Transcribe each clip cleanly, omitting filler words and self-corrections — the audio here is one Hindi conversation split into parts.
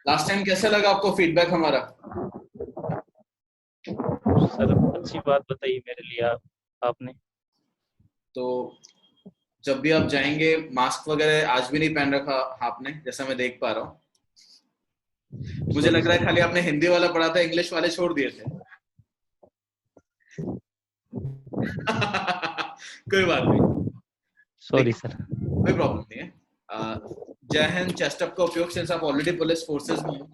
लास्ट टाइम कैसा लगा आपको फीडबैक हमारा? सर अच्छी बात बताई मेरे लिए आपने। तो जब भी आप जाएंगे मास्क वगैरह आज भी नहीं पहन रखा आपने, जैसा मैं देख पा रहा हूँ। मुझे सॉरी लग रहा है सर। खाली आपने हिंदी वाला पढ़ा था, इंग्लिश वाले छोड़ दिए थे। कोई बात नहीं, सॉरी लेकिन सर। कोई प्रॉब्लम नहीं है। जय हिंद चेस्ट अप का उपयोग, सिंस आप ऑलरेडी पुलिस फोर्सेस में हो,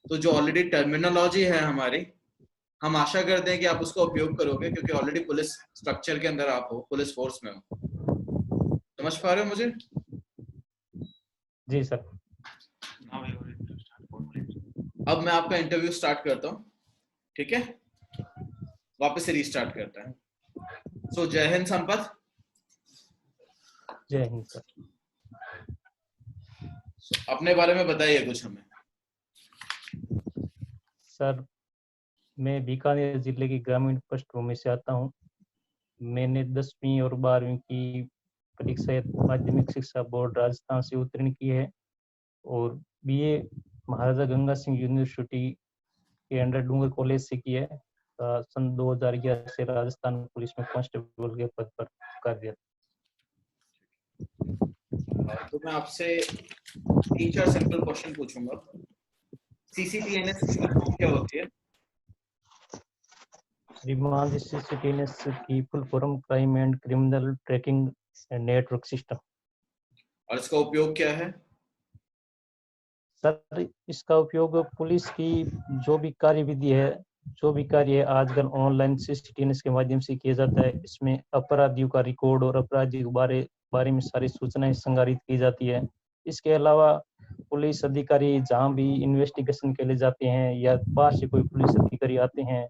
तो जो ऑलरेडी टर्मिनोलॉजी है हमारी, हम आशा करते हैं कि आप उसका उपयोग करोगे, क्योंकि ऑलरेडी पुलिस स्ट्रक्चर के अंदर आप हो, पुलिस फोर्स में हो। समझ पा रहे हो मुझे? जी सर। अब मैं आपका इंटरव्यू स्टार्ट करता हूँ, ठीक है? वापस से रीस्टार्ट करता है। सो जय हिंद संपत। जय हिंद सर। अपने बारे में बताइए कुछ हमें। सर मैं बीकानेर जिले की ग्रामीण पृष्ठभूमि से आता हूँ। मैंने 10वीं और 12वीं की परीक्षा माध्यमिक शिक्षा बोर्ड राजस्थान से उत्तीर्ण की है और बीए महाराजा गंगा सिंह यूनिवर्सिटी के अंडर डूंगर कॉलेज से की है। सन 2011 से राजस्थान पुलिस में कांस्टेबल के पद पर कार्यरत। तो मैं आपसे 3-4 सिंपल क्वेश्चन पूछूंगा। सीसीटीएनएस क्या होती है? श्रीमान सीसीटीएनएस की full form crime and criminal tracking network system. और इसका उपयोग क्या है? सर इसका उपयोग पुलिस की जो भी कार्यविधि है, जो भी कार्य है आजकल ऑनलाइन सीसीटीएनएस के माध्यम से किया जाता है। इसमें अपराधियों का रिकॉर्ड और अपराधियों के बारे में सारी सूचनाएं संग्रहित की जाती है। इसके अलावा पुलिस अधिकारी जहां भी इन्वेस्टिगेशन के लिए जाते हैं या बाहर से कोई पुलिस अधिकारी आते हैं,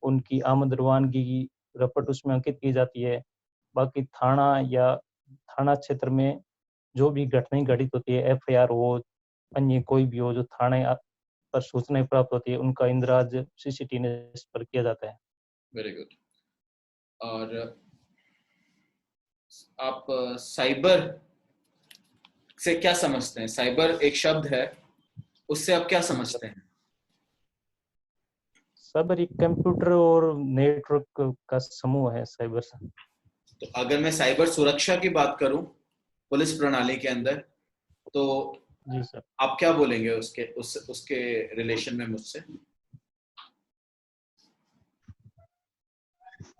उनकी आमद रवानगी की रिपोर्ट उसमें अंकित की जाती है। बाकी थाना क्षेत्र में जो भी घटनाएं घटित होती है, एफआईआर हो, अन्य कोई भी हो, जो थाने पर सूचनाएं प्राप्त होती है, उनका इंद्राज सीसीटीएनएस पर किया जाता है। Very good. और आप साइबर से क्या समझते हैं? साइबर एक शब्द है, उससे आप क्या समझते हैं? साइबर एक कंप्यूटर और नेटवर्क का समूह है साइबर। तो अगर मैं साइबर सुरक्षा की बात करूं पुलिस प्रणाली के अंदर, तो जी सर। आप क्या बोलेंगे उसके रिलेशन में मुझसे?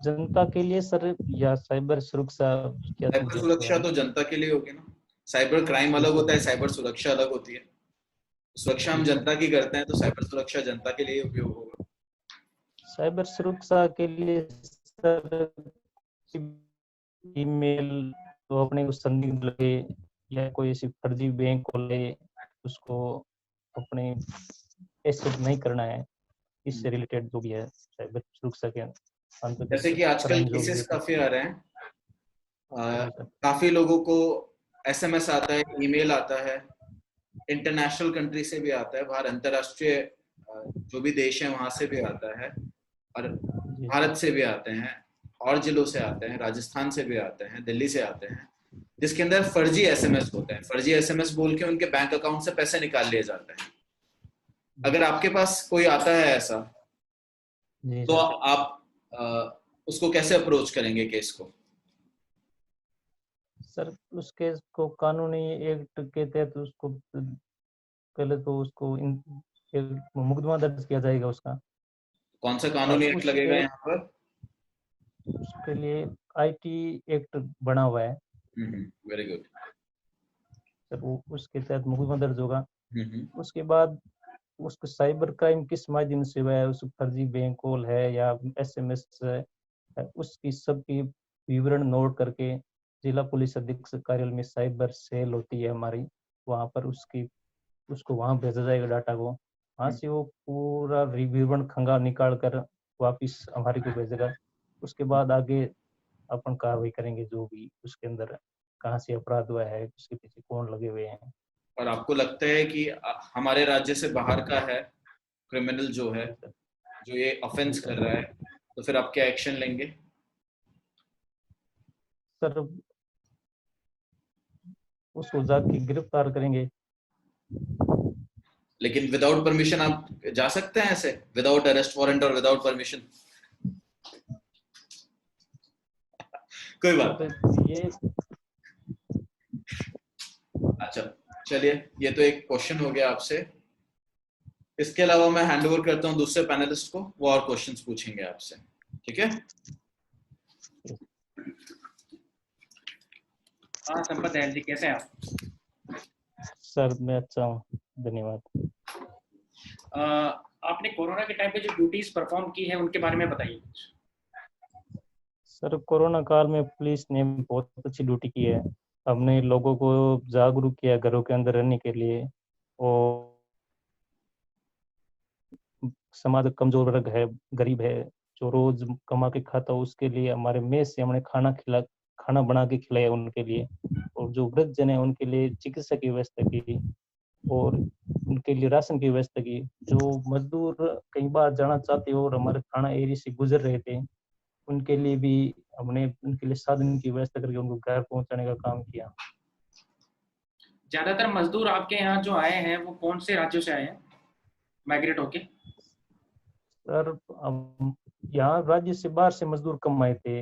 जनता के लिए सर, या साइबर सुरक्षा क्या साइबर समझे इसके सुरक्षा बारे में? तो जनता के लिए होगी ना। साइबर क्राइम जी अलग सर। होता है, साइबर सुरक्षा अलग होती है। सुरक्षा हम जी सर। जनता की करते हैं, तो साइबर सुरक्षा जनता के लिए उपयोग होगा। साइबर सुरक्षा के लिए सर ईमेल तो अपने को संदिग्ध लगे या कोई ऐसी फर्जी बैंक खोले, उसको अपने एक्सेस नहीं करना है। इससे रिलेटेड जो भी है साइबर सुरक्षा के जैसे अंतर्गत कि आजकल क्राइम जो भी केसेस है। काफी आ रहे हैं। जी सर। काफी लोगों को एसएमएस आता है, ईमेल आता है, इंटरनेशनल कंट्री से भी आता है, बाहर अंतरराष्ट्रीय जो भी देश है वहां से भी आता है, और जी सर। भारत से भी आते हैं, और जिलों से आते हैं, राजस्थान से भी आते हैं, दिल्ली से आते हैं, जिसके अंदर फर्जी एसएमएस होते हैं। फर्जी एसएमएस बोल के उनके बैंक अकाउंट से पैसे निकाल लिए जाते हैं। जी अगर आपके पास कोई आता है ऐसा, जी तो सर। आप उसको कैसे अप्रोच करेंगे केस को? सर उसके को कानूनी एक्ट के तहत उसको पहले तो उसको एक मुकदमा दर्ज किया जाएगा उसका। कौन सा और कानूनी एक्ट लगेगा उसके यहाँ पर? उसके लिए आईटी एक्ट बना हुआ है वेरी गुड। सर, वो उसके तहत मुकदमा दर्ज होगा। हम्म। उसके बाद उसको साइबर क्राइम किस माध्यम से हुआ है, उस फर्जी बैंक कॉल है या एसएमएस है, उसकी सबकी विवरण नोट करके जिला पुलिस अधीक्षक कार्यालय में साइबर सेल होती है हमारी, वहाँ पर उसको वहाँ भेजा जाएगा डाटा को। वहाँ से वो पूरा विवरण खंगाल निकाल कर वापिस हमारे को भेजेगा। उसके बाद आगे अपन कार्रवाई करेंगे, जो भी उसके अंदर कहाँ से अपराध हुआ है, उसके पीछे कौन लगे हुए हैं। और आपको लगता है कि हमारे राज्य से बाहर का है क्रिमिनल जो है, जी सर। जो ये जी ऑफेंस कर सर। रहा है, तो फिर आप क्या एक्शन लेंगे? सर उसको जाके गिरफ्तार करेंगे। लेकिन विदाउट परमिशन आप जा सकते हैं ऐसे, विदाउट अरेस्ट वारंट और विदाउट परमिशन? कोई बात सर ये अच्छा, चलिए, ये तो एक क्वेश्चन हो गया आपसे। इसके अलावा मैं हैंड ओवर करता हूँ दूसरे पैनलिस्ट को, वो और क्वेश्चंस पूछेंगे आपसे, ठीक है? हाँ संपत दयाल जी, कैसे हैं आप? सर मैं अच्छा हूँ, धन्यवाद। आपने कोरोना के टाइम पे जो ड्यूटीज परफॉर्म की है उनके बारे में बताइए कुछ। सर कोरोना काल में पुलिस ने बहुत अच्छी ड्यूटी की है। हमने लोगों को जागरूक किया घरों के अंदर रहने के लिए, और समाज कमजोर वर्ग है, गरीब है, जो रोज कमा के खाता है, उसके लिए हमारे मेस से हमने खाना बना के खिलाया उनके लिए। और जो वृद्ध जन है उनके लिए चिकित्सा की व्यवस्था की, और उनके लिए राशन की व्यवस्था की। जो मजदूर कई बार जाना चाहते हो और हमारे थाना एरिया से गुजर रहे थे, उनके लिए भी हमने उनके लिए साधन की व्यवस्था करके उनको घर पहुंचाने का काम किया। ज्यादातर मजदूर आपके यहाँ जो आए हैं वो कौन से राज्यों से आए हैं माइग्रेट होके? सर हम यहाँ राज्य से बाहर से मजदूर कम आए थे।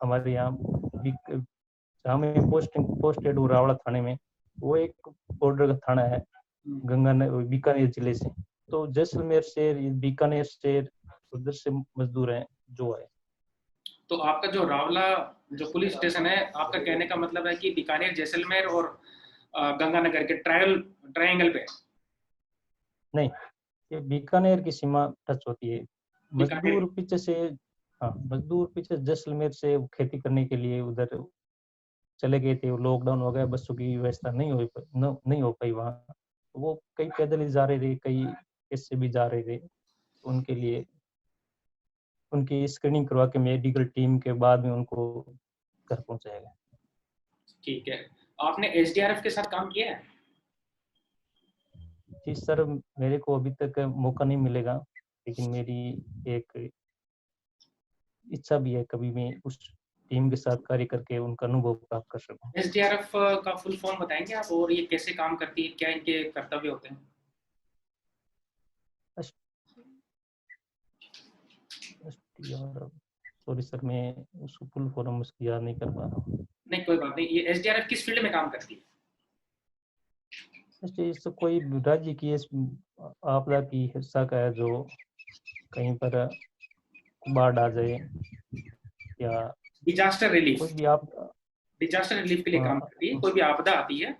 हमारे यहाँ जहाँ में पोस्टेड हूँ रावड़ा थाने में, वो एक बॉर्डर का थाना है गंगानगर बीकानेर जिले से। तो जैसलमेर से, बीकानेर से, उधर से मजदूर हैं जो आए। तो आपका जो रावला जो पुलिस स्टेशन है, आपका कहने का मतलब है कि बीकानेर, जैसलमेर और गंगानगर के ट्रायंगल पे? नहीं, ये बीकानेर की सीमा टच होती है। बीकानेर। मजदूर पीछे से, हाँ मजदूर पीछे जैसलमेर से खेती करने के लिए उधर चले गए थे। लॉकडाउन हो गया, बसों की व्यवस्था नहीं हो पाई वहाँ। तो वो कई पैदल ही जा रहे थे, कई इससे भी जा रहे थे। उनके लिए उनकी स्क्रीनिंग करवा के मेडिकल टीम के बाद में उनको घर पहुंचाया गया। ठीक है। आपने एसडीआरएफ के साथ काम किया है? जी सर, मेरे को अभी तक मौका नहीं मिलेगा, लेकिन मेरी एक इच्छा भी है कभी मैं उस टीम के साथ कार्य करके उनका अनुभव प्राप्त कर सकूं। एसडीआरएफ का फुल फॉर्म बताएंगे आप, और ये कैसे काम करती है, क्या इनके कर्तव्य होते हैं? सॉरी सर, मैं उसको फुल फॉर्म उसकी याद नहीं कर पा रहा हूँ। नहीं कोई बात नहीं। ये एसडीआरएफ किस फील्ड में काम करती है? इससे कोई राज्य की आपदा की हिस्सा का है, जो कहीं पर बाढ़ आ जाए या डिजास्टर रिलीफ। कोई भी आप, डिजास्टर रिलीफ के लिए काम करती है। कोई भी आपदा आती है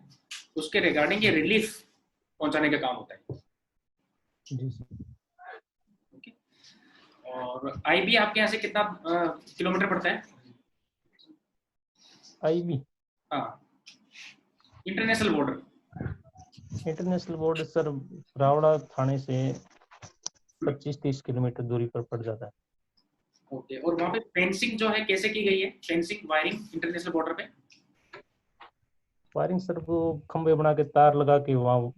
उसके रिगार्डिंग ये रिलीफ पहुंचाने का काम होता है। जी। ओके। और आईबी आपके यहाँ से कितना किलोमीटर पड़ता है? आईबी, हाँ, international border. International border sir Rawra थाने से 25-30 किलोमीटर दूरी पर पड़ जाता है। ओके। और वहाँ पे फेंसिंग जो है कैसे की गई है, फेंसिंग वायरिंग इंटरनेशनल बॉर्डर पे? वायरिंग सर वो खंभे बना के तार लगा के, वहाँ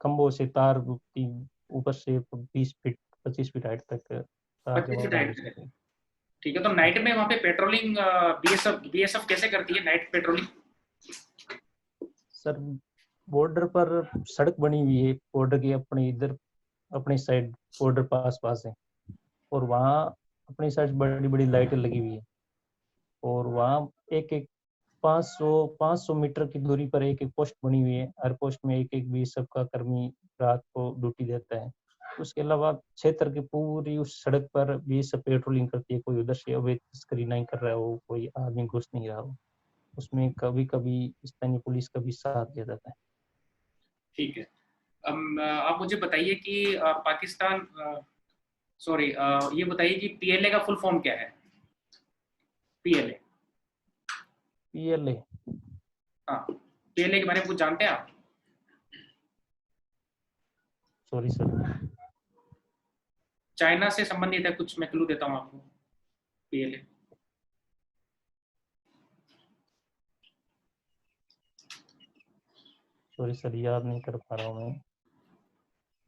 खंभों से तार ऊपर से 20 फीट 25 फीट हाइट तक तार 25 जमा फीट रहे हाइट उसके है। लिए। ठीक है। तो नाइट में वहाँ पे पेट्रोलिंग बीएसएफ कैसे करती है, नाइट पेट्रोलिंग? सर बॉर्डर पर सड़क बनी हुई है, बॉर्डर की अपनी इधर अपनी साइड बॉर्डर पास है, और वहाँ अपनी साइड बड़ी बड़ी लाइटें लगी हुई है। और वहाँ एक एक 500 मीटर की दूरी पर एक एक पोस्ट बनी हुई है। हर पोस्ट में एक एक बीएसएफ का कर्मी रात को ड्यूटी देता है। उसके अलावा क्षेत्र की पूरी उस सड़क पर बीएसएफ पेट्रोलिंग करती है। कोई उधर से अवैध तस्करी नहीं कर रहा हो, कोई आदमी घुस नहीं रहा हो, उसमें कभी कभी स्थानीय पुलिस का भी साथ दिया जाता है। ठीक है। आप मुझे बताइए कि पाकिस्तान, सॉरी, ये बताइए कि पीएलए का फुल फॉर्म क्या है? पीएलए। पीएलए, हाँ, पीएलए के बारे में कुछ जानते हैं आप? सॉरी सर, चाइना से संबंधित है कुछ, मैं क्लू देता हूँ आपको। पीएलए सॉरी सर, याद नहीं कर पा रहा हूँ मैं।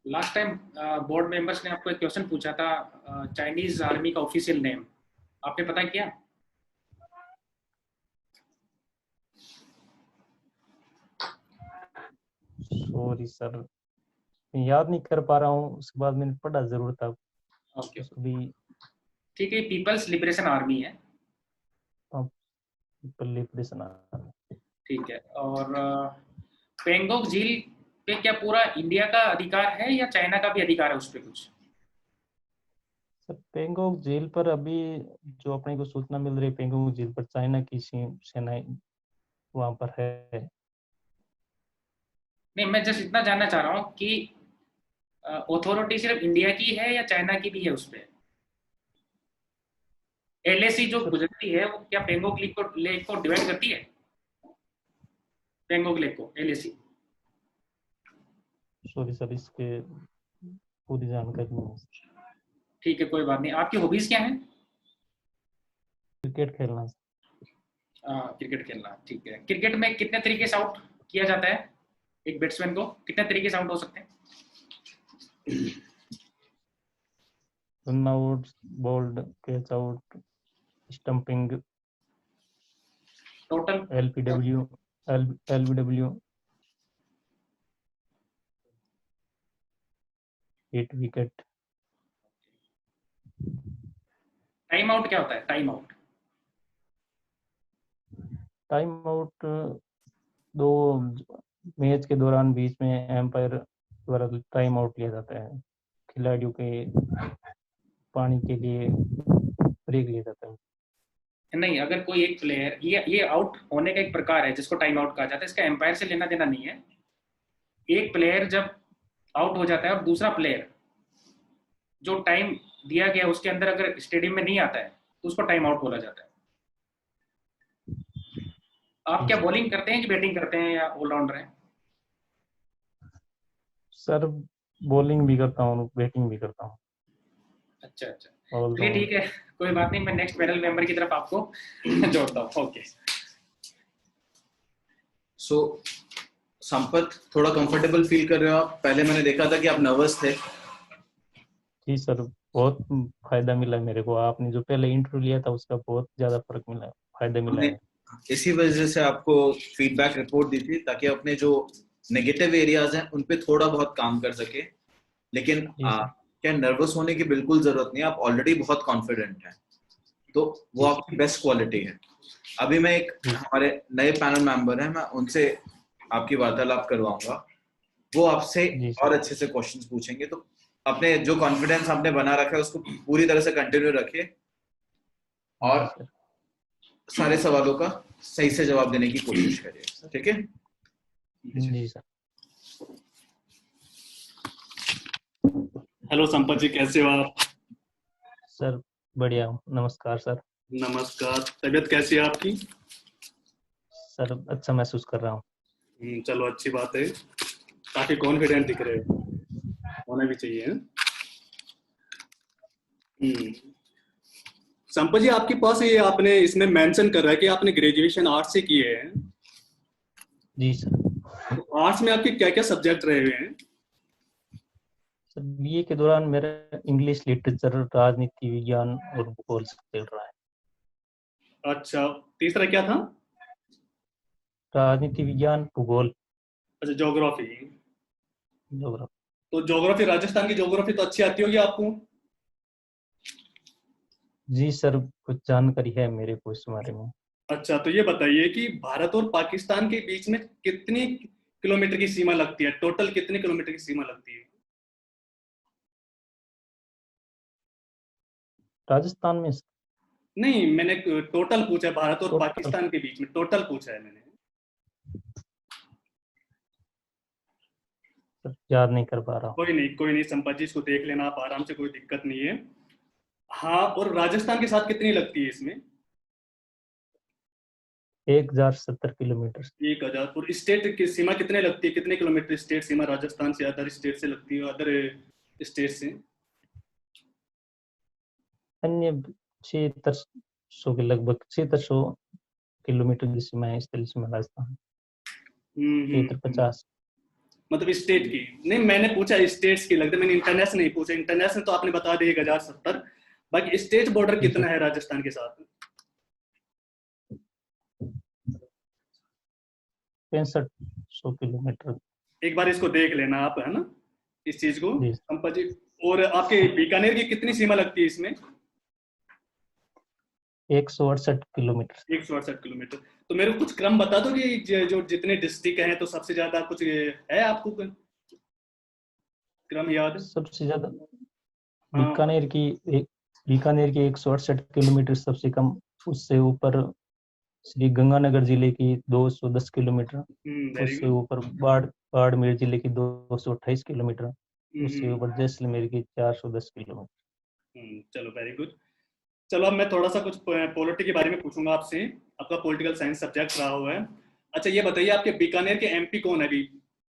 लास्ट टाइम बोर्ड मेंबर्स ने आपको एक क्वेश्चन पूछा था, चाइनीज आर्मी का ऑफिशियल नेम आपने पता किया? सॉरी सर, याद नहीं कर पा रहा हूँ, उसके बाद मैंने पढ़ा जरूर था ओके, उसको भी। ठीक है, पीपल्स लिबरेशन आर्मी है। लिबरेशन। ठीक है, और पेंगोंग झील पे क्या पूरा इंडिया का अधिकार है या चाइना का भी अधिकार है उस पे कुछ? सर पेंगोंग झील पर अभी जो अपने को सूचना मिल रही है, पेंगोंग झील पर चाइना की सेनाएं वहां पर है। नहीं, मैं जस्ट इतना जानना चाह रहा हूँ कि अथॉरिटी सिर्फ इंडिया की है या चाइना की भी है उस पे? एलएसी जो सर गुजरती है वो क्या पेंगोंग लेक को डिवाइड करती है? पेंगोंग लेक को एलएसी? सॉरी सर, इसके पूरी जानकारी नहीं है। ठीक है, कोई बात नहीं। आपकी हॉबीज क्या हैं? क्रिकेट खेलना। क्रिकेट खेलना, ठीक है। क्रिकेट में कितने तरीके से आउट किया जाता है एक बैट्समैन को? कितने तरीके से आउट हो सकते हैं? Run out, bold, catch out, stumping, total? LPW, LBW, hit wicket. Time out क्या होता है? Time out? टाइम आउट दो मैच के दौरान बीच में एम्पायर द्वारा टाइम आउट लिया जाता है, खिलाड़ियों के पानी के लिए ब्रेक लिया जाता है। नहीं, अगर कोई एक प्लेयर, ये आउट होने का एक प्रकार है जिसको टाइम आउट कहा जाता है, इसका एम्पायर से लेना देना नहीं है। एक प्लेयर जब आउट हो जाता है और दूसरा प्लेयर जो टाइम दिया गया उसके अंदर अगर स्टेडियम में नहीं आता है तो उसको टाइम आउट बोला जाता है। आप क्या बॉलिंग करते हैं कि बैटिंग करते हैं या ऑलराउंडर हैं? सर बॉलिंग भी करता हूँ, बैटिंग भी करता हूँ, अच्छा अच्छा, चलिए ऑलराउंड। ठीक है, कोई बात नहीं। मैं नेक्स्ट पैनल मेंबर की तरफ आपको जोड़ता हूँ। ओके। सो संपत, थोड़ा कंफर्टेबल फील कर रहे हो आप? पहले मैंने देखा था कि आप नर्वस थे। जी सर, बहुत फायदा मिला मेरे को, आपने जो पहले इंटरव्यू लिया था उसका बहुत ज्यादा फर्क मिला, फायदा मिला हमने है। इसी वजह से आपको फीडबैक रिपोर्ट दी थी ताकि अपने जो नेगेटिव एरियाज हैं उन पे थोड़ा बहुत काम कर सके। लेकिन जी सर। क्या नर्वस होने की बिल्कुल जरूरत नहीं है, आप ऑलरेडी बहुत कॉन्फिडेंट हैं, तो वो जी आपकी बेस्ट क्वालिटी है। अभी मैं एक जी हमारे नए पैनल मेंबर हैं, मैं उनसे आपकी वार्तालाप करवाऊंगा, वो आपसे जी और सर। अच्छे से क्वेश्चंस पूछेंगे। तो अपने जो कॉन्फिडेंस आपने बना रखा है उसको पूरी तरह से कंटिन्यू रखिए जी और सर। सारे सवालों का सही से जवाब देने की कोशिश करिए, ठीक है? जी सर। हेलो संपत जी, कैसे हो आप? सर बढ़िया हूँ, नमस्कार सर। नमस्कार। तबीयत कैसी है आपकी? सर अच्छा महसूस कर रहा हूँ। चलो अच्छी बात है। काफी कॉन्फिडेंट दिख रहे हो, होना भी चाहिए हैं? संपत जी, आपके पास ये आपने इसमें मेंशन कर रहा है कि आपने ग्रेजुएशन आर्ट्स से किए हैं। जी सर। तो आर्ट्स में आपके क्या क्या सब्जेक्ट रहे हुए हैं? सर बीए के दौरान मेरा इंग्लिश लिटरेचर, राजनीति विज्ञान और भूगोल चल रहा है। अच्छा, तीसरा क्या था? राजनीति विज्ञान, भूगोल, अच्छा, ज्योग्राफी। ज्योग्राफी। तो ज्योग्राफी, राजस्थान की ज्योग्राफी तो अच्छी आती होगी आपको? जी सर, कुछ जानकारी है मेरे को इस बारे में। अच्छा, तो ये बताइए कि भारत और पाकिस्तान के बीच में कितनी किलोमीटर की सीमा लगती है? टोटल कितने किलोमीटर की सीमा लगती है? राजस्थान में नहीं, मैंने टोटल पूछा है, भारत और टोटल। पाकिस्तान के बीच में टोटल पूछा है मैंने। सर याद नहीं कर पा रहा हूँ। कोई नहीं संपत जी, इसको देख लेना आप आराम से, कोई दिक्कत नहीं है। हाँ, और राजस्थान के साथ कितनी लगती है इसमें? 1070 किलोमीटर। 1000। और स्टेट की सीमा कितने लगती है, कितने किलोमीटर स्टेट सीमा राजस्थान से अदर स्टेट से लगती है, अदर स्टेट से? अन्य 7600 के लगभग, 7600 किलोमीटर की सीमा है इस तरह से राजस्थान। 750। मतलब स्टेट की नहीं, मैंने पूछा स्टेट्स की लगता है, मैंने इंटरनेशनल नहीं पूछा। इंटरनेशनल तो आपने बता दिया 1070। बाकी स्टेट बॉर्डर जी कितना सर। है राजस्थान के साथ? 6500 किलोमीटर। एक बार इसको देख लेना आप, है ना? इस चीज को जी। संपत जी। और आपके बीकानेर की कितनी सीमा लगती है इसमें? 168 किलोमीटर। 168 किलोमीटर। तो मेरे को कुछ क्रम बता दो कि जो जितने डिस्ट्रिक्ट हैं तो सबसे ज्यादा कुछ है आपको क्रम याद? सबसे ज्यादा हाँ। बीकानेर की 168 किलोमीटर सबसे कम। उससे ऊपर श्री गंगानगर जिले की 210 किलोमीटर। वेरी उससे गुड। ऊपर बाड़मेर जिले की 228 किलोमीटर। उससे ऊपर जैसलमेर की 410 किलोमीटर। चलो वेरी गुड। चलो अब मैं थोड़ा सा कुछ पॉलिटी के बारे में पूछूंगा आपसे। आपका पॉलिटिकल साइंस सब्जेक्ट रहा हुआ है। अच्छा ये बताइए आपके बीकानेर के एमपी कौन है अभी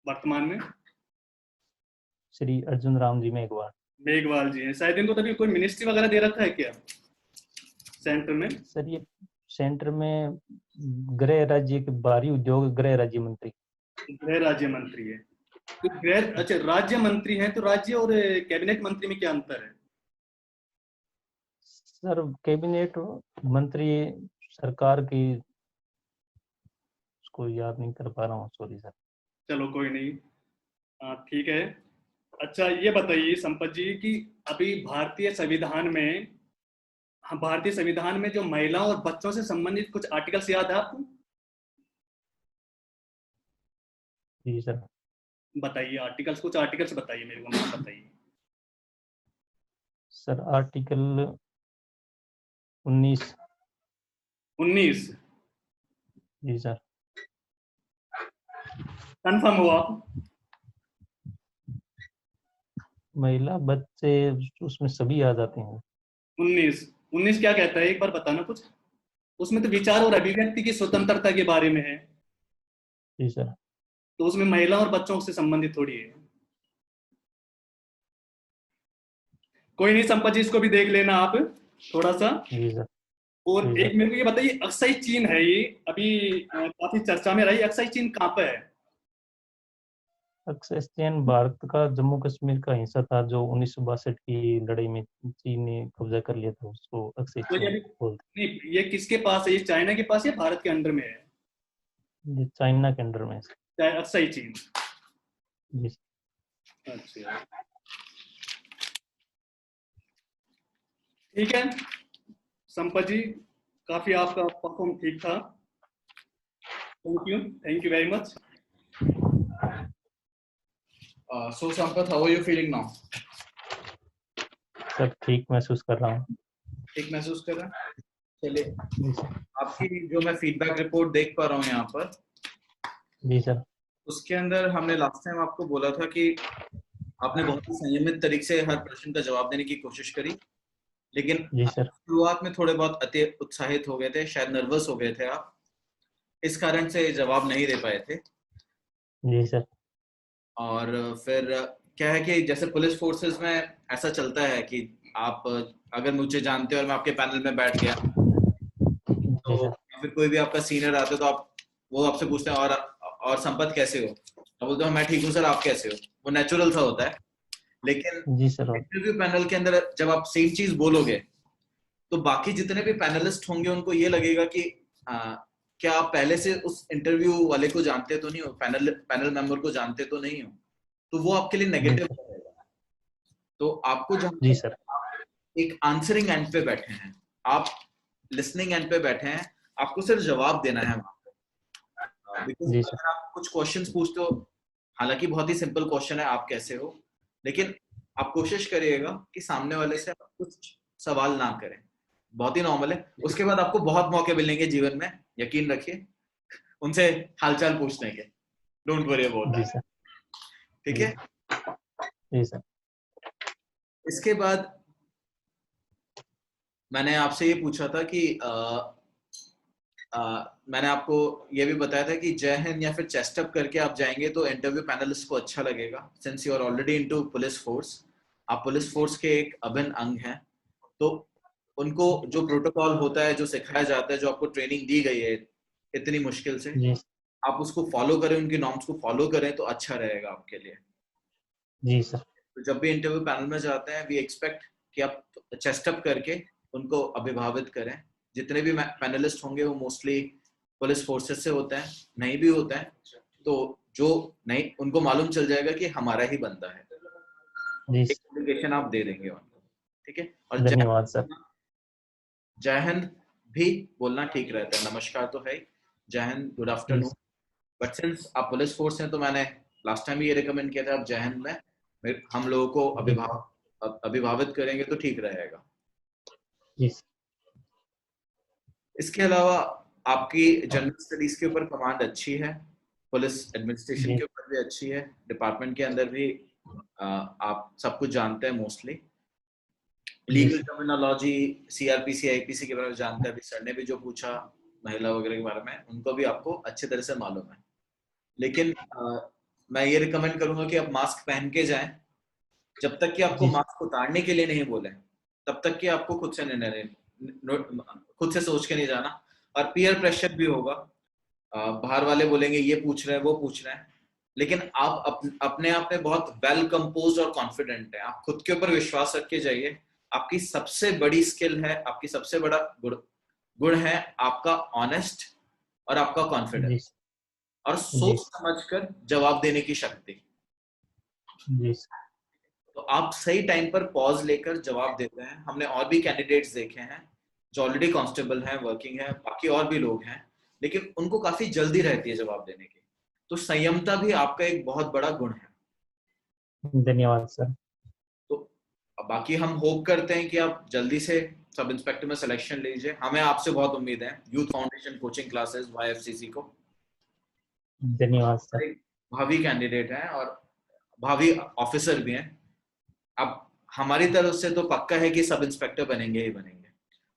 वर्तमान में? श्री अर्जुन राम जी मेघवाल। मेघवाल जी हैं शायद। इनको तभी कोई मिनिस्ट्री वगैरह दे रखा है क्या सेंटर में? सर ये सेंटर में गृह राज्य के बाहरी उद्योग गृह राज्य मंत्री। गृह राज्य मंत्री है। तो गृह, अच्छा राज्य मंत्री हैं, तो राज्य और कैबिनेट मंत्री में क्या अंतर है? सर कैबिनेट मंत्री सरकार की, उसको याद नहीं कर पा रहा हूँ, सॉरी सर। चलो कोई नहीं, ठीक है। अच्छा ये बताइए संपत जी कि अभी भारतीय संविधान में, हाँ, भारतीय संविधान में जो महिलाओं और बच्चों से संबंधित कुछ आर्टिकल्स याद है आपको? जी सर। बताइए आर्टिकल्स, कुछ आर्टिकल्स बताइए मेरे को, नाम बताइए। Sir article 19। 19? जी सर। कंफर्म हो आप? महिला बच्चे उसमें सभी आ जाते हैं। 19 क्या कहता है एक बार बताना कुछ। उसमें तो विचार और अभिव्यक्ति की स्वतंत्रता के बारे में है, जी सर। तो उसमें महिला और बच्चों से संबंधित थोड़ी है। कोई नहीं संपत जी, इसको भी देख लेना आप थोड़ा सा। जी सर। और जी एक सर। मेरे को ये बताइए, अक्साई चीन है ये अभी काफी चर्चा में रही, अक्साई चीन कहाँ पे है? अक्साई चीन भारत का जम्मू कश्मीर का हिस्सा था, जो 1962 की लड़ाई में चीन ने कब्जा कर लिया था, उसको अक्साई तो ये चीन बोलते नहीं, ये किसके पास है? ये चाइना के पास या भारत के अंडर में है? हैं। ये चाइना के अंडर में है। अक्साई चीन। जी अच्छा ठीक है संपत जी, काफी आपका परफॉर्म ठीक था। Thank you very much. So Sampath, how are you feeling now? Sir ठीक महसूस कर रहा हूँ। ठीक महसूस कर रहे हैं? चलिए, जी सर। आपकी जो मैं फीडबैक रिपोर्ट देख पा रहा हूँ यहाँ पर, जी सर। उसके अंदर हमने लास्ट टाइम आपको बोला था कि आपने बहुत ही संयमित तरीके से हर प्रश्न का जवाब देने की कोशिश करी, लेकिन जी सर। शुरुआत में थोड़े बहुत अति उत्साहित हो गए थे, शायद नर्वस हो गए थे आप, इस कारण से जवाब नहीं दे पाए थे। जी सर। और फिर क्या है कि जैसे पुलिस फोर्सेस में ऐसा चलता है कि आप अगर मुझे जानते हो और मैं आपके पैनल में बैठ गया, तो फिर कोई भी आपका सीनियर आता है तो वो आपसे पूछते हैं और संपत कैसे हो, तो बोलते हो मैं ठीक हूँ सर, आप कैसे हो। वो नेचुरल सा होता है। लेकिन जी सर। इंटरव्यू पैनल के अंदर जब आप सेम चीज बोलोगे तो बाकी जितने भी पैनलिस्ट होंगे उनको ये लगेगा कि क्या आप पहले से उस इंटरव्यू वाले को जानते तो नहीं हो, पैनल मेंबर को जानते तो नहीं हो, तो वो आपके लिए नेगेटिव रहेगा। तो आपको जी सर। एक आंसरिंग एंड पे बैठे हैं, आप लिसनिंग एंड पे बैठे हैं, आपको सिर्फ जवाब देना है वहां पे। अगर आप कुछ क्वेश्चंस पूछते हो, हालांकि बहुत ही सिंपल क्वेश्चन है आप कैसे हो, लेकिन आप कोशिश करिएगा कि सामने वाले से आप कुछ सवाल ना करें, बहुत ही नॉर्मल है। उसके बाद आपको बहुत मौके मिलेंगे जीवन में, यकीन रखिए, उनसे हालचाल पूछने के। डोंट वरी अबाउट दैट, ठीक है? जी सर। इसके बाद मैंने आपसे ये पूछा था कि मैंने आपको ये भी बताया था कि जय हिंद या फिर चेस्ट अप करके आप जाएंगे तो इंटरव्यू पैनलिस्ट को अच्छा लगेगा, since you are already into police force. आप पुलिस फोर्स के एक अभिन्न अंग हैं, तो उनको जो प्रोटोकॉल होता है, जो सिखाया जाता है, जो आपको ट्रेनिंग दी गई है इतनी मुश्किल से, आप उसको फॉलो करें, उनकी नॉर्म्स को फॉलो करें तो अच्छा रहेगा आपके लिए। जी सर। तो जब भी इंटरव्यू पैनल में जाते हैं, वी एक्सपेक्ट कि आप चेस्ट अप करके उनको अभिभावित करें। जितने भी पैनलिस्ट होंगे वो मोस्टली पुलिस फोर्सेस से होते हैं, नहीं भी होता है तो जो नहीं, उनको मालूम चल जाएगा कि हमारा ही बंदा है। जी एक इंडिकेशन आप दे देंगे उनको, ठीक है। और धन्यवाद सर। जय हिंद भी बोलना ठीक रहता है, नमस्कार तो है, जय Hind, good afternoon. But since आप पुलिस फोर्स हैं तो मैंने लास्ट टाइम ये रिकमेंड किया था, आप जय हिंद में हम लोगों को अभिभावित करेंगे तो ठीक रहेगा। जी इसके अलावा आपकी जनरल स्टडीज के ऊपर कमांड अच्छी है, पुलिस एडमिनिस्ट्रेशन के ऊपर भी अच्छी है, डिपार्टमेंट के अंदर भी आप सब कुछ जानते हैं mostly, legal terminology, CrPC, IPC के बारे में जानते हैं। अभी सर ने भी जो पूछा महिला वगैरह के बारे में, उनको भी आपको अच्छे तरह से मालूम है। लेकिन मैं ये रिकमेंड करूंगा कि आप मास्क पहन के जाएं, जब तक कि आपको मास्क उतारने के लिए नहीं बोले तब तक कि आपको खुद से सोच के नहीं जाना। और पीयर प्रेशर भी होगा, बाहर वाले बोलेंगे ये पूछ रहे हैं वो पूछ रहे हैं, लेकिन आप अपने आप में बहुत वेल कंपोज्ड और कॉन्फिडेंट है, आप खुद के ऊपर विश्वास रख के जाइए। आपकी सबसे बड़ी स्किल है, आपकी सबसे बड़ा गुण है आपका ऑनेस्ट और आपका कॉन्फिडेंस और सोच समझकर जवाब देने की शक्ति। तो आप सही टाइम पर पॉज लेकर जवाब देते हैं। हमने और भी कैंडिडेट्स देखे हैं जो ऑलरेडी कांस्टेबल हैं, वर्किंग है, बाकी और भी लोग हैं, लेकिन उनको काफी जल्दी रहती है जवाब देने की। तो संयमता भी आपका एक बहुत बड़ा गुण है। धन्यवाद सर। तो बाकी हम होप करते हैं कि आप जल्दी से सब इंस्पेक्टर में सिलेक्शन लीजिए, हमें आपसे बहुत उम्मीद है। Youth foundation coaching classes YFCC को धन्यवाद सर। भावी कैंडिडेट हैं और भावी ऑफिसर भी हैं। अब हमारी तरफ से तो पक्का है कि सब इंस्पेक्टर बनेंगे ही बनेंगे,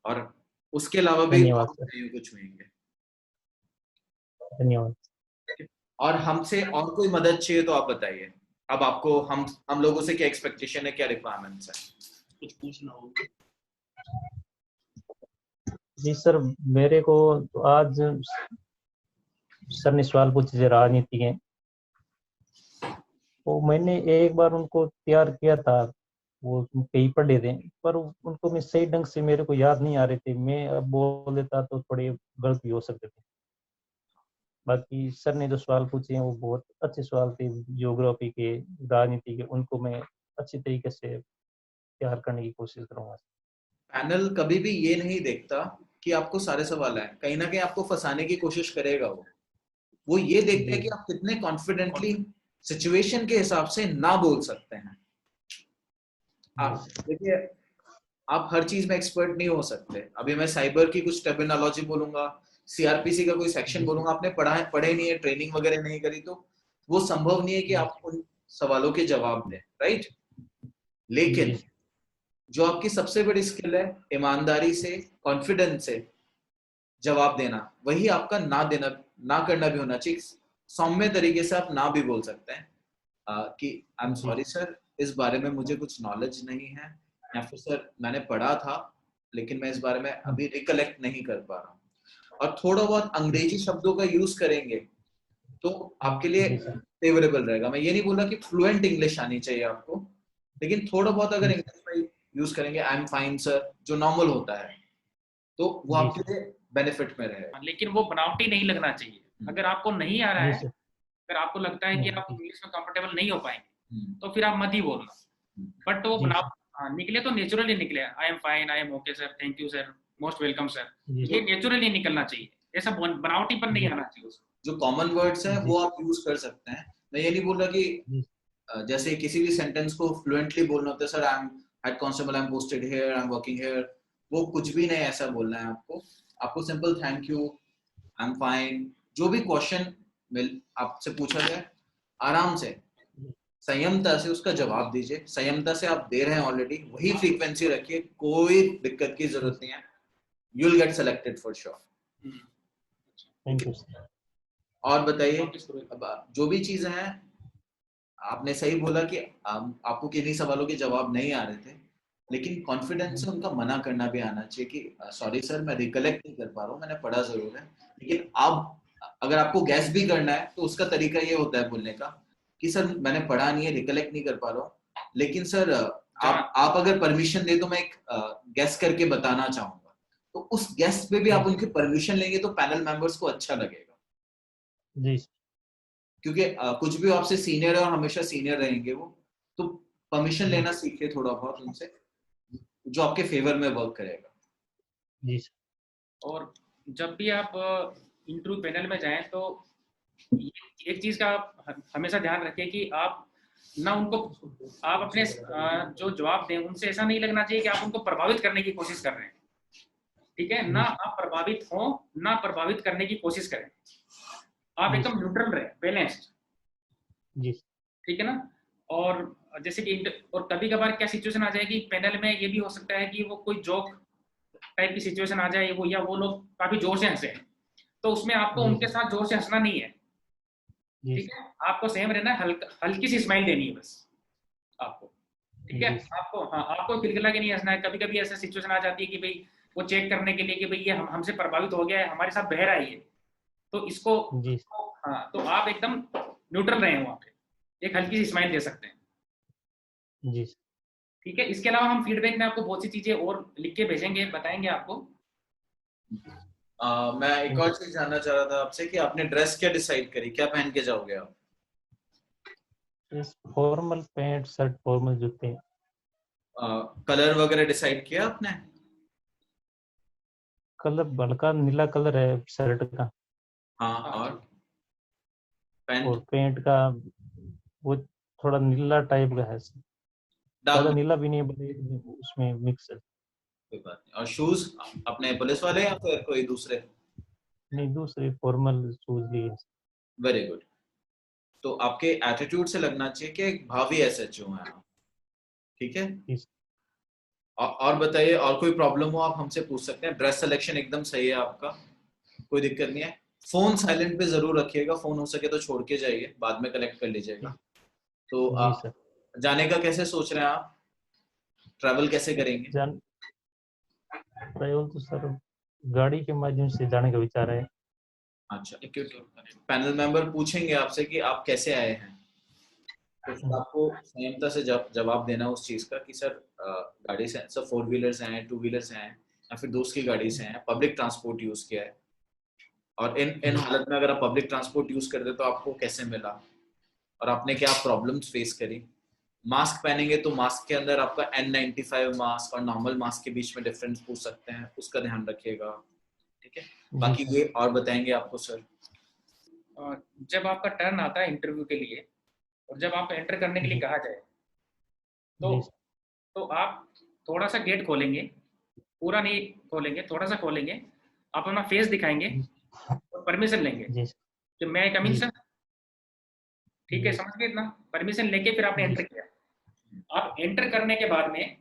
और उसके अलावा भी कुछ होंगे। धन्यवाद। और हमसे और कोई मदद चाहिए तो आप बताइए। अब आपको हम लोगों से क्या एक्सपेक्टेशन है, क्या रिक्वायरमेंट्स है, कुछ पूछना हो? जी सर, मेरे को तो आज सर ने सवाल पूछे थे राजनीति के, तो मैंने एक बार उनको तैयार किया था, वो कहीं पढ़े थे, पर उनको मैं सही ढंग से मेरे को याद नहीं आ रहे थे। मैं अब बोल देता तो थोड़ी गलती हो सकती थी। बाकी सर ने जो सवाल पूछे हैं वो बहुत अच्छे सवाल थे, ज्योग्राफी के, राजनीति के, उनको मैं अच्छी तरीके से तैयार करने की कोशिश करूंगा। पैनल कभी भी ये नहीं देखता कि आपको सारे सवाल आए, कहीं ना कहीं आपको फंसाने की कोशिश करेगा। वो ये देखते हैं कि आप कितने कॉन्फिडेंटली सिचुएशन के हिसाब से ना बोल सकते हैं। आप देखिए, आप हर चीज में एक्सपर्ट नहीं हो सकते। अभी मैं साइबर की कुछ टर्मिनोलॉजी बोलूंगा, सीआरपीसी का कोई सेक्शन बोलूंगा, आपने पढ़े नहीं है, ट्रेनिंग वगैरह नहीं करी, तो वो संभव नहीं है कि आप उन सवालों के जवाब दें, राइट। लेकिन जो आपकी सबसे बड़ी स्किल है, ईमानदारी से, कॉन्फिडेंस से जवाब देना, वही आपका ना करना भी होना चाहिए। सौम्य तरीके से आप ना भी बोल सकते हैं कि आई एम सॉरी सर, इस बारे में मुझे कुछ नॉलेज नहीं है, या फिर सर मैंने पढ़ा था लेकिन मैं इस बारे में अभी रिकलेक्ट नहीं कर पा रहा हूँ। और थोड़ा बहुत अंग्रेजी शब्दों का यूज करेंगे तो आपके लिए फेवरेबल रहेगा। मैं ये नहीं बोल रहा कि फ्लुएंट इंग्लिश आनी चाहिए आपको, लेकिन थोड़ा बहुत अगर इंग्लिश में यूज करेंगे, आई एम फाइन सर, जो नॉर्मल होता है, तो वो आपके लिए बेनिफिट में रहेगा। लेकिन वो बनावटी नहीं लगना चाहिए। अगर आपको नहीं आ रहा है, अगर आपको लगता है कि आप इंग्लिश में कंफर्टेबल नहीं हो पाएंगे, तो फिर आप मत ही बोलना। बट वो निकले तो नेचुरली निकले, I am fine, I am okay sir, thank you sir, most welcome sir, ये नेचुरली निकलना चाहिए। ऐसा बनावटी पर नहीं आना चाहिए। जो कॉमन वर्ड्स हैं वो आप यूज कर सकते हैं। मैं ये नहीं बोल रहा कि जैसे किसी भी सेंटेंस को फ्लुएंटली बोलना होता है, sir I am head constable, I am posted here, I am working here, वो कुछ भी नहीं ऐसा बोलना है आपको। आपको simple thank you, I am fine, जो भी क्वेश्चन आपसे पूछा जाए, आराम से संयमता से उसका जवाब दीजिए। संयमता से आप दे रहे हैं ऑलरेडी, वही फ्रीक्वेंसी रखिए, कोई दिक्कत की जरूरत नहीं है, you will get selected for sure. Thank you. और बताइए, जो भी चीजें हैं, आपने सही बोला कि आपको किन्हीं सवालों के जवाब नहीं आ रहे थे, लेकिन कॉन्फिडेंस से उनका मना करना भी आना चाहिए कि सॉरी सर, मैं रिकलेक्ट नहीं कर पा रहा हूँ, मैंने पढ़ा जरूर है। लेकिन आप अगर आपको गैस भी करना है तो उसका तरीका ये होता है बोलने का कि सर मैंने पढ़ा नहीं है, रिकलेक्ट नहीं कर पा रहा हूँ, लेकिन सर आप अगर परमिशन दे तो मैं एक गैस करके बताना चाहूंगा। तो उस गैस पे भी आप उनकी परमिशन लेंगे तो पैनल मेंबर्स को अच्छा लगेगा जी, क्योंकि कुछ भी आपसे सीनियर है और हमेशा सीनियर रहेंगे वो, तो परमिशन लेना सीखिए थोड़ा बहुत उनसे, जो आपके फेवर में वर्क करेगा। जी सर। और जब भी आप इंटरव्यू पैनल में जाएं तो एक चीज का आप हमेशा ध्यान रखें कि आप ना उनको, आप अपने जो जवाब दें उनसे ऐसा नहीं लगना चाहिए कि आप उनको प्रभावित करने की कोशिश कर रहे हैं, ठीक है ना, आप प्रभावित हो ना प्रभावित करने की कोशिश करें, आप एकदम न्यूट्रल रहे, बैलेंस्ड, जी ठीक है ना। और जैसे कि और कभी कभार क्या सिचुएशन आ जाएगी पैनल में, ये भी हो सकता है कि वो कोई जोक टाइप की सिचुएशन आ जाए, वो या वो लोग काफी जोर से हंसे, तो उसमें आपको उनके साथ जोर से हंसना नहीं है, ठीक है, आपको सेम रहना है, हल्की सी स्माइल देनी है बस आपको, ठीक है। आपको हाँ, आपको खिलखिला के नहीं हंसना है। कभी कभी ऐसा सिचुएशन आ जाती है कि भाई वो चेक करने के लिए कि भाई ये हमसे प्रभावित हो गया है, हमारे साथ बह रहा है ये, तो इसको हाँ, तो आप एकदम न्यूट्रल रहे वहाँ पे, एक हल्की सी स्माइल दे सकते हैं, जी ठीक है। इसके अलावा हम फीडबैक में आपको बहुत सी चीजें और लिख के भेजेंगे, बताएंगे आपको। मैं एक और चीज जानना चाह रहा था आपसे कि आपने ड्रेस क्या डिसाइड करी, क्या पहन के जाओगे आप? फॉर्मल पैंट शर्ट, फॉर्मल जूते। कलर वगैरह डिसाइड किया आपने? कलर हल्का नीला कलर है शर्ट का। हाँ, और पैंट? और पैंट का वो थोड़ा नीला टाइप का है, ज्यादा नीला भी नहीं है, उसमें मिक्स है। कोई बात नहीं। और शूज अपने पुलिस वाले या फिर कोई दूसरे? नहीं, दूसरे फॉर्मल शूज लिए। Very good. तो आपके एटीट्यूड से लगना चाहिए कि एक भावी एसएचओ हैं आप, ठीक है। और बताइए, और कोई प्रॉब्लम हो आप हमसे पूछ सकते हैं। ड्रेस सिलेक्शन एकदम सही है आपका, कोई दिक्कत नहीं है। फोन साइलेंट पे जरूर रखिएगा, फोन हो सके तो छोड़ के जाइए, बाद में कलेक्ट कर लीजिएगा। तो आप जाने का कैसे सोच रहे हैं, आप ट्रैवल कैसे करेंगे? ट्रैवल तो सर गाड़ी के माध्यम से जाने का विचार है। अच्छा, पैनल मेंबर पूछेंगे आपसे कि आप कैसे आए हैं, तो आपको संयमता से जवाब देना उस चीज का कि सर गाड़ी से, सर 4 व्हीलर से आए, 2 व्हीलर से आए, या फिर दोस्त की गाड़ी से आए, पब्लिक ट्रांसपोर्ट यूज किया है। और इन हालत में अगर आप पब्लिक ट्रांसपोर्ट यूज करते तो आपको कैसे मिला, और आपने क्या प्रॉब्लम्स फेस करी। मास्क पहनेंगे तो मास्क के अंदर आपका N95 मास्क और नॉर्मल मास्क के बीच में डिफरेंस पूछ सकते हैं, उसका ध्यान रखिएगा, ठीक है। बाकी ये और बताएंगे आपको सर। जब आपका टर्न आता है इंटरव्यू के लिए और जब आप एंटर करने के लिए कहा जाए तो आप थोड़ा सा गेट खोलेंगे, पूरा नहीं खोलेंगे, थोड़ा सा खोलेंगे, आप अपना फेस दिखाएंगे और परमिशन लेंगे कि मैं कम इन सर, ठीक है, समझ गए इतना। परमिशन लेके फिर आपने एंटर किया। आप एंटर करने के बाद में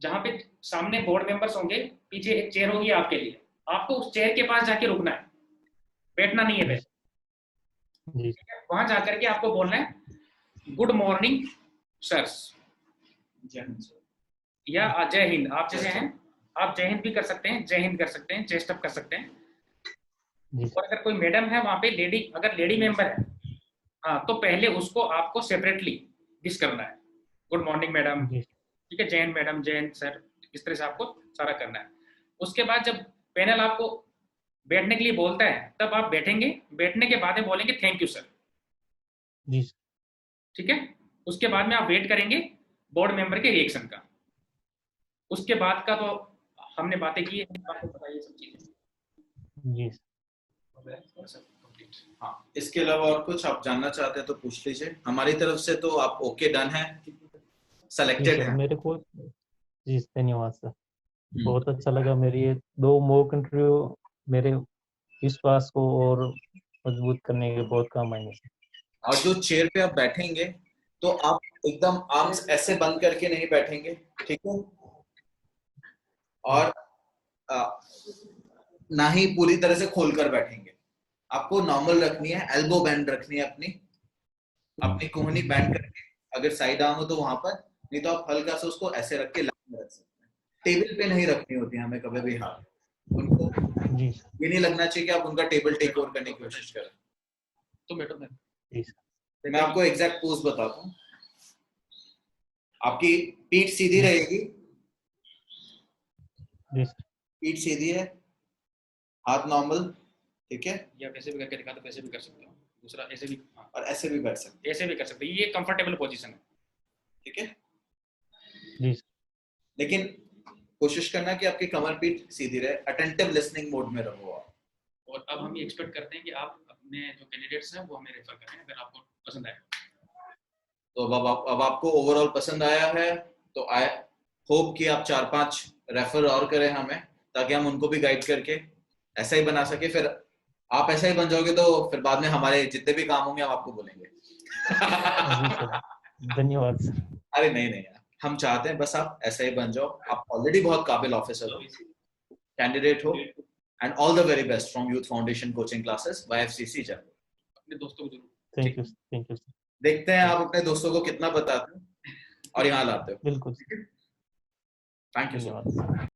जहां पे सामने बोर्ड मेंबर्स होंगे, पीछे एक चेयर होगी आपके लिए, आपको उस चेयर के पास जाके रुकना है, बैठना नहीं है वैसे, वहां जाकर के आपको बोलना है गुड मॉर्निंग सर्स, या जय हिंद। आप जैसे हैं आप जय हिंद भी कर सकते हैं, जय हिंद कर सकते हैं, चेस्ट अप कर सकते हैं। और अगर कोई मैडम है वहां पे, लेडी, अगर लेडी मेंबर है, हाँ, तो पहले उसको आपको सेपरेटली विश करना है, गुड मॉर्निंग मैडम, ठीक है, जय हिंद मैडम, जय हिंद सर, इस तरह से आपको सारा करना है। उसके बाद जब पैनल आपको बैठने के लिए बोलता है तब आप बैठेंगे, बैठने के बाद में बोलेंगे थैंक यू सर, ठीक है। उसके बाद में आप वेट करेंगे बोर्ड मेंबर के रिएक्शन का। उसके बाद का तो हमने बातें की है, आपको पता है सब चीजें। हाँ, इसके अलावा और कुछ आप जानना चाहते हैं तो पूछ लीजिए। हमारी तरफ से तो आप ओके, डन है, सेलेक्टेड है। मेरे को जी धन्यवाद सर, बहुत अच्छा लगा। मेरी ये 2 मॉक इंटरव्यू मेरे विश्वास को और मजबूत करने के बहुत काम आएंगे। और जो चेयर पे आप बैठेंगे तो आप एकदम आर्म्स ऐसे बंद करके नहीं बैठेंगे, ठीक है, और ना ही पूरी तरह से खोलकर बैठेंगे। आपको नॉर्मल रखनी है, एल्बो बैंड रखनी है, अपनी कोहनी बैंड करके, अगर साइड आर्म हो तो वहां पर, नहीं तो आप हल्का सा उसको ऐसे रख के लाइन में रख सकते हैं। टेबल पे नहीं रखनी होती है हमें कभी भी हाथ, उनको ये नहीं लगना चाहिए कि आप उनका टेबल टेक ओवर करने की कोशिश करें। तो मैं आपको एग्जैक्ट पोज बताता हूँ। आपकी पीठ सीधी रहेगी, पीठ सीधी है, हाथ नॉर्मल, ठीक है, या कैसे भी करके दिखा तो कैसे भी कर सकते हो, दूसरा ऐसे भी, और ऐसे भी बैठ सकते, ऐसे भी कर सकते हैं, ये कंफर्टेबल पोजीशन है, ठीक है। जी लेकिन कोशिश करना कि आपकी कमर पीठ सीधी रहे, अटेंटिव लिसनिंग मोड में रहो आप। और अब हम ये एक्सपेक्ट करते हैं कि आप अपने जो कैंडिडेट्स हैं वो हमें रेफर करें अगर आपको पसंद आए। तो अब आपको ओवरऑल पसंद आया है तो आई होप कि आप 4-5 रेफर और करें हमें, ताकि हम उनको भी गाइड करके ऐसा ही बना सके। फिर आप ऐसा ही बन जाओगे तो फिर बाद में हमारे जितने भी काम होंगे हम आपको बोलेंगे। जी सर, धन्यवाद सर। अरे नहीं नहीं यार, हम चाहते हैं बस आप ऐसा ही बन जाओ। आप ऑलरेडी बहुत काबिल ऑफिसर हो, कैंडिडेट हो, and all the very best from youth foundation coaching classes YFCC Jaipur. अपने दोस्तों को जरूर। Thank you sir. देखते हैं आप अपने दोस्तों को कितना बताते हो और यहाँ लाते हो। बिल्कुल, थैंक यू सो मच। धन्यवाद।